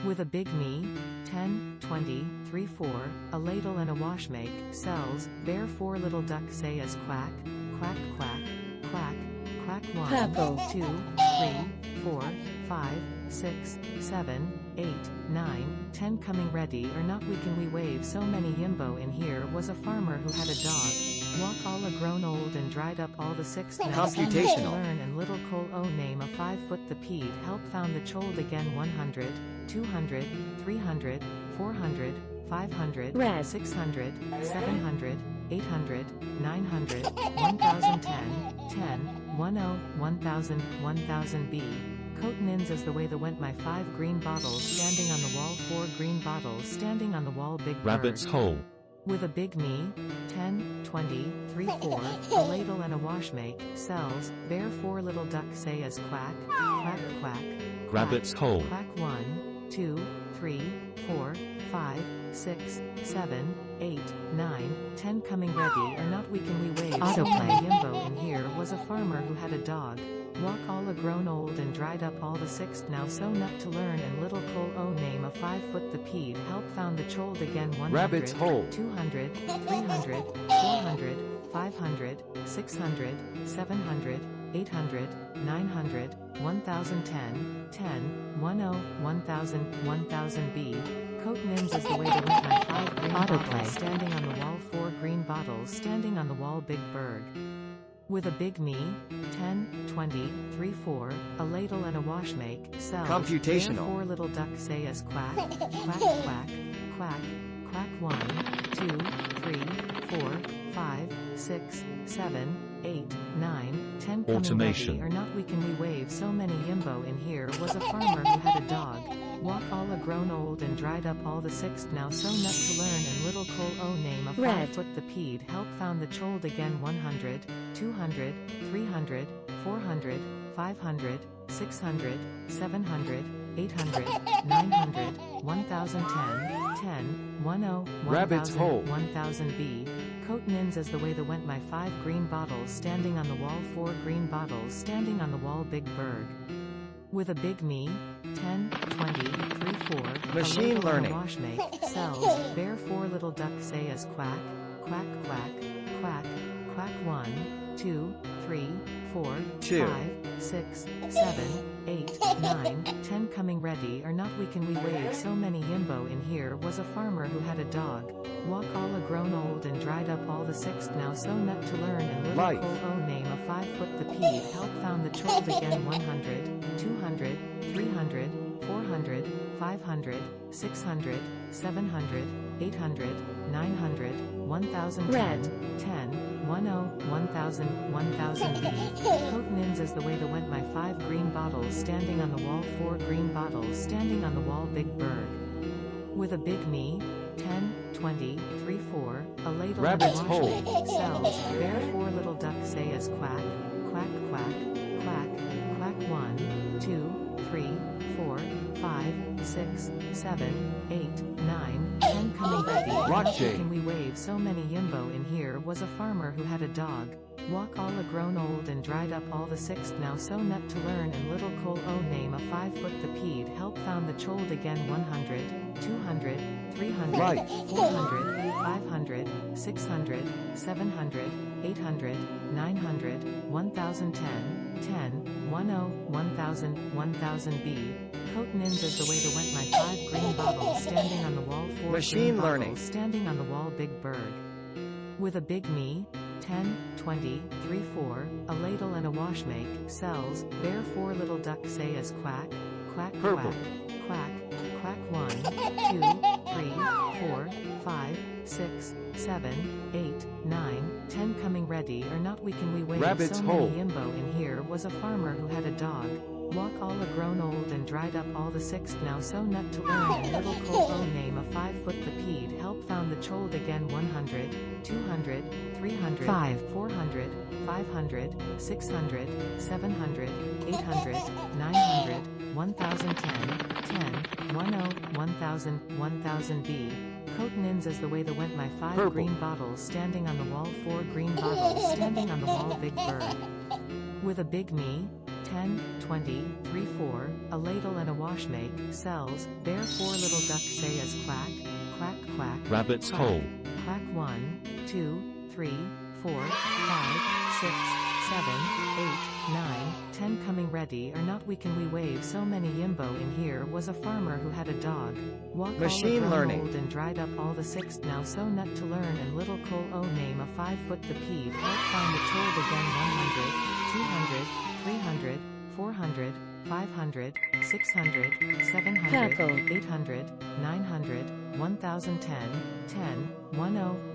With a big me, 10, 20, 3, 4, a ladle and a wash make, sells, bear 4 little duck say as quack, quack quack, quack, quack 1, Purple. 2, 3, 4, 5, 6, 7, 8, 9, 10 coming ready or not we wave so many yimbo in here was a farmer who had a dog. Walk all a grown old and dried up all the sixth Computational. learn and little col o name a 5 foot the peed help found the chold again 100, 200, 300, 400, 500, Red. 600, 700, 800, 900, 1010, 10, 10, 1000, 1000 B. Coatnins as the way the went my 5 green bottles standing on the wall 4 green bottles standing on the wall big Rabbit's bird. hole. With a big me, 10, 20, 3, 4, a ladle and a wash make, sells, bear 4 little duck say as quack, quack quack, Rabbit's quack, hole. quack 1, 2, 3, 4, 5, 6, 7, 8, 9, 10 coming ready or not we wave Autoplay. yimbo in here was a farmer who had a dog. Walk all a grown old and dried up all the sixth now so nut to learn and little col o name a 5 foot the peed help found the chold again 100, Rabbit's hole. 200, 300, 400, 500, 600, 700, 800, 900, 1010, 10, 10, 1000, 1000 B. Coatnins as the way the went my 5 green Autoplay. bottles standing on the wall 4 green bottles standing on the wall big berg. With a big me, 10, 20, 3, 4, a ladle and a wash make, sells, Computational. bear 4 little duck say as quack, quack quack, quack, quack 1, 2, 3, 4, 5, 6, 7, 8, 9, 10 coming Automation. ready or not we wave so many yimbo in here was a farmer who had a dog. Walk all a grown old and dried up all the sixth now so nut to learn and little col o name a 5 Red. foot the peed help found the chold again 100, 200, 300, 400, 500, 600, 700, 800, 900, 1010, 10, 10, Rabbit's 1000, hole. 1000 B. Coatnins as the way the went my 5 green bottles standing on the wall 4 green bottles standing on the wall big berg. With a big me, 10, 20, 3, 4, Machine a ladle and a learning. wash make, sells, bear 4 little duck say as quack, quack quack, quack, quack 1, 2, 3, 4, 2. 5, 6, 7, 8, 9, 10 coming ready or not we wave so many yimbo in here was a farmer who had a dog. Walk all a grown old and dried up all the sixth now so nut to learn and little Life. col o name a 5 foot the peed help found the chold again 100, 200, 300, 400, 500, 600, 700, 800, 900, 1010, Red. 10, 10, 1000, 1000 B. Coatnins as the way the went my 5 green bottles standing on the wall 4 green bottles standing on the wall big berg. With a big me, 10, 20, 3, 4, a ladle Rabbit's and a wash hole. make, sells, bear 4 little duck say as quack, quack quack, quack, quack 1, 2, 3, 4, 5, 6, 7, 8, 9, 10 coming ready. Rock How shake. can we wave so many yimbo in here was a farmer who had a dog. Walk all a grown old and dried up all the sixth now so nut to learn and little col o name a 5 foot the peed help found the chold again 100, 200, 300, Right. 400, 500, 600, 700, 800, 900, 1010, 10, 10, 1000, 1000 B. Coatnins as the way the went my 5 green bottles standing on the wall 4 Machine green learning. bottles standing on the wall big berg. With a big me, 10, 20, 3, 4, a ladle and a wash make, sells, bear 4 little duck say as quack, quack Purple. quack, quack, quack 1, 2, 3, 4, 5, 6, 7, 8, 9, 10 coming ready or not we wave Rabbit's so hole. many yimbo in here was a farmer who had a dog. Walk all a grown old and dried up all the sixth now so nut to learn and little col o name a 5 foot the peed help found the chold again 100, 200, 300, 5. 400, 500, 600, 700, 800, 900, 1010, 10, 10, 1000, 1000 B. Coatnins as the way the went my 5 Purple. green bottles standing on the wall 4 green bottles standing on the wall big bird. With a big me, 10, 20, 3, 4, a ladle and a wash make, sells, bear 4 little duck say as quack, quack quack, rabbit's quack, hole. quack 1, 2, 3, 4, 5, 6, 7, 8, 9, 10 coming ready or not we wave so many yimbo in here was a farmer who had a dog. Walk Machine all the learning. old and dried up all the sixth now so nut to learn and little cole o name a 5 foot the peed help find the told again 100, 200, 300, 400, 500, 600, 700, Purple. 800, 900, 1010, 10, 10,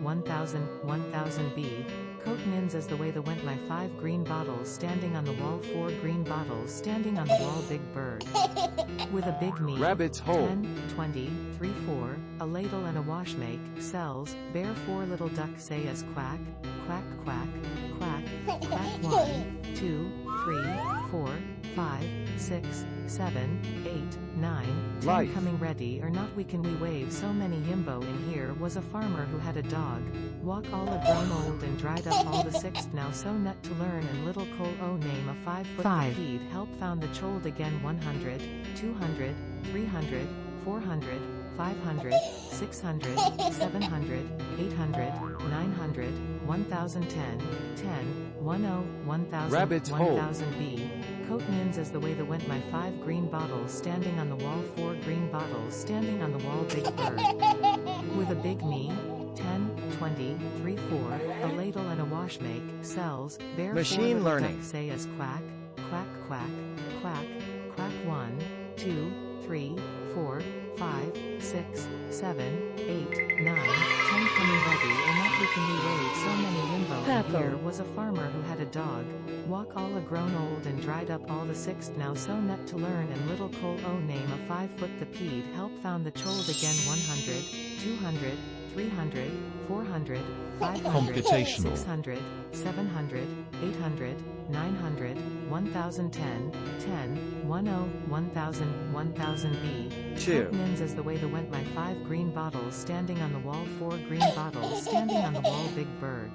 1000, 1000 B. Coat nins as the way the went my 5 green bottles standing on the wall 4 green bottles standing on the wall big bird. With a big me. Rabbit's hole. 10, 20, 3, 4, a ladle and a wash make, sells, bear 4 little duck say as quack, quack quack, quack, quack 1, 2, 3, 4, 5, 6, 7, 8, 9, 10 Life. coming ready or not we wave so many yimbo in here was a farmer who had a dog. Walk all a grown old and dried up all the sixth now so nut to learn and little cole o name a 5 foot the peed help found the chold again 100, 200, 300, 400, 500, 600, 700, 800, 900, 1010, 10, 10, 1000, Rabbit's hole. 1000 B. Coat nins as the way the went my 5 green bottles standing on the wall 4 green bottles standing on the wall big bird. With a big me. 10, 20, 3, 4, a ladle and a wash make, sells, bear 4 Machine little learning. duck say as quack, quack quack, quack, quack 1, 2, 3, 4, 5, 6, 7, 8, 9, 10 coming ready or not we wave so many limbo in Purple. here was a farmer who had a dog. Walk all a grown old and dried up all the sixth now so nut to learn and little cole o name a 5 foot the peed help found the chold again 100, 200, 300, 400, 500, Computational. 600, 700, 800, 900, 1010, 10, 10, 1000, 1000 B. 2. Nins as the way the went my 5 green bottles standing on the wall 4 green bottles standing on the wall big bird.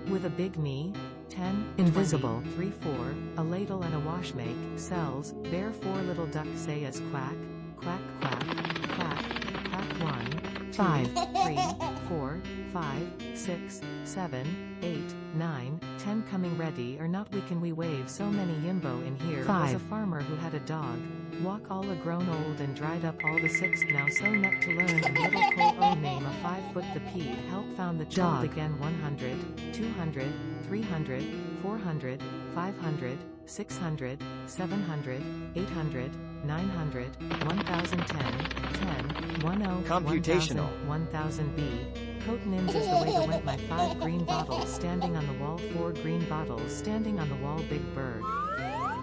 With a big me. 10, invisible, 3, 4, a ladle and a wash make, sells, bear 4 little duck say as quack, quack quack, quack, quack 1, 5, 3, 4, 5, 6, 7, 8, 9, 10 coming ready or not we wave so many yimbo in here was a farmer who had a dog. Walk all a grown old and dried up all the sixth now so nut to learn and little cole o name a 5 foot the peed help found the child again 100, 200, 300, 400, 500, 600, 700, 800, 900, 1010, 10, 10, Computational. 1000 B. Coat nins as the way the went my 5 green bottles standing on the wall 4 green bottles standing on the wall big bird.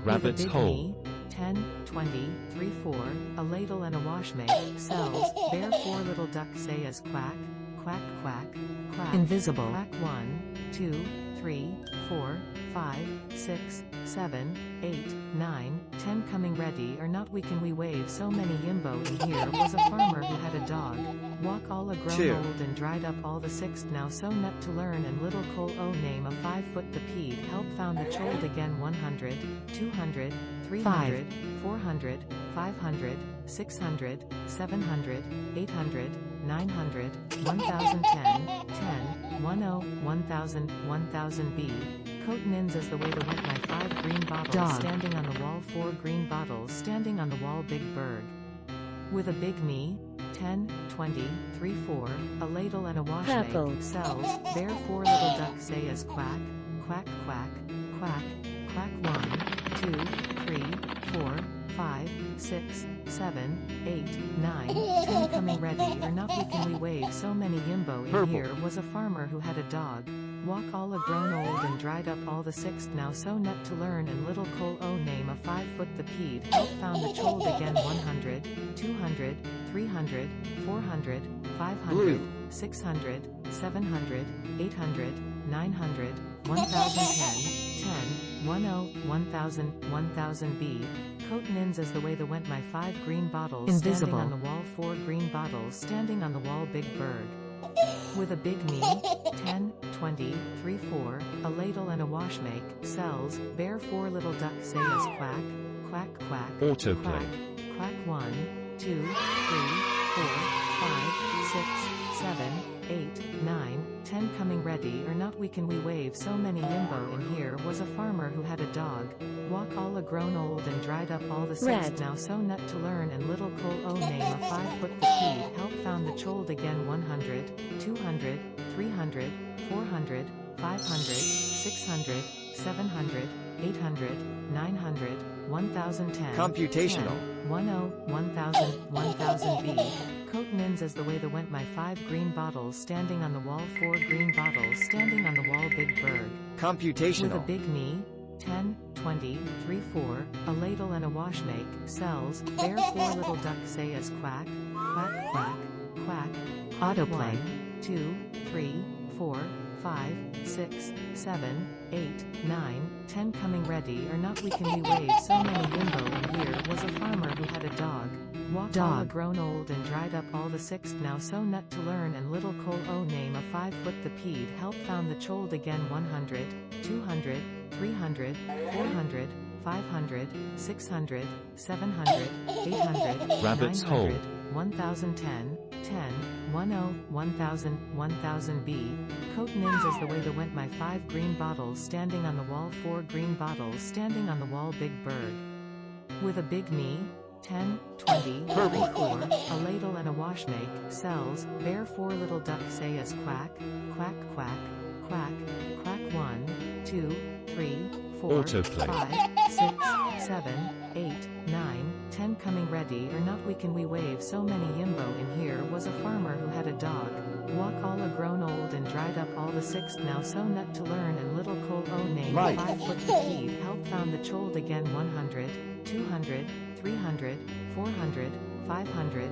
Rabbit's With a big hole. me. 10, 20, 3, 4, a ladle and a wash make, sells, bear 4 little duck say as quack, quack quack, quack, invisible, quack 1, 2, 3, 4, 5, 6, 7, 8, 9, 10 coming ready or not we wave so many yimbo in here was a farmer who had a dog. Walk all a grown 2. old and dried up all the sixth now so nut to learn and little cole o name a 5 foot the peed help found the chold again 100, 200, 300, 400, 500, 600, 700, 800, 900, 1010, 10, 10, 1000, 1000 B. Coat nins as the way the went my 5 green bottles standing on the wall 4 green bottles standing on the wall big bird. With a big me. 10, 20, 3, 4, a ladle and a wash Purple. make, sells, bear 4 little duck say as quack, quack quack, quack, quack 1, 2, 3, 4, 5, 6, 7, 8, 9, 10 coming ready or not we wave so many yimbo in Purple. here was a farmer who had a dog. Walk all a grown old and dried up all the sixth now so nut to learn and little cole o name a 5 foot the peed help found the chold again 100, 200, 300, 400, 500, Blue. 600, 700, 800, 900, 1010, 10, 10, 1000, 1000 B. Coat nins as the way the went my 5 green bottles standing on the wall 4 green bottles standing on the wall big bird. With a big me, 10, 20, 3, 4, a ladle and a wash make, sells, bear 4 little duck say as quack, quack quack, Autoplay. quack, quack 1, 2, 3, 4, 5, 6, 7, 8, 9, 10 coming ready or not we wave so many limbo in here was a farmer who had a dog, walk all a grown old and dried up all the sixth now so nut to learn and little cole o name a 5 foot the peed help found the chold again 100, 200, 300, 400, 500, 600, 700, 800, 900, 1010, Computational. 10, 1000, 1000 B. Coat nins as the way the went my 5 green bottles standing on the wall 4 green bottles standing on the wall big bird. With a Computational. big me, 10, 20, 3, 4, a ladle and a wash make, sells, bear 4 little duck say as quack, quack quack, quack, autoplay, 2, 3, 4, 5, 6, 7, 8, 9, 10 coming ready or not we wave so many limbo in here was a farmer who had a dog, walked all a grown old and dried up all the sixth now so nut to learn and little cole o name a 5 foot the peed help found the chold again 100, 200, 300, 400, 500, 600, 700, 800, Rabbit's 900, hole. 1010, 10, 10, 1000, 1000 B. Coat nins as the way the went my 5 green bottles standing on the wall 4 green bottles standing on the wall big bird. With a big me, 10, 20, 3, 4, a ladle and a wash make, sells, bear 4 little duck say as quack, quack quack, quack, quack 1, 2, 3, 4, Autoplay. 5, 6, 7, 8, 9, 10 coming ready or not we wave so many yimbo in here was a farmer who had a dog, walk all a grown old and dried up all the sixth now so nut to learn and little cole o name Right. 5 foot the peed help found the chold again 100, 200, 300, 400, 500,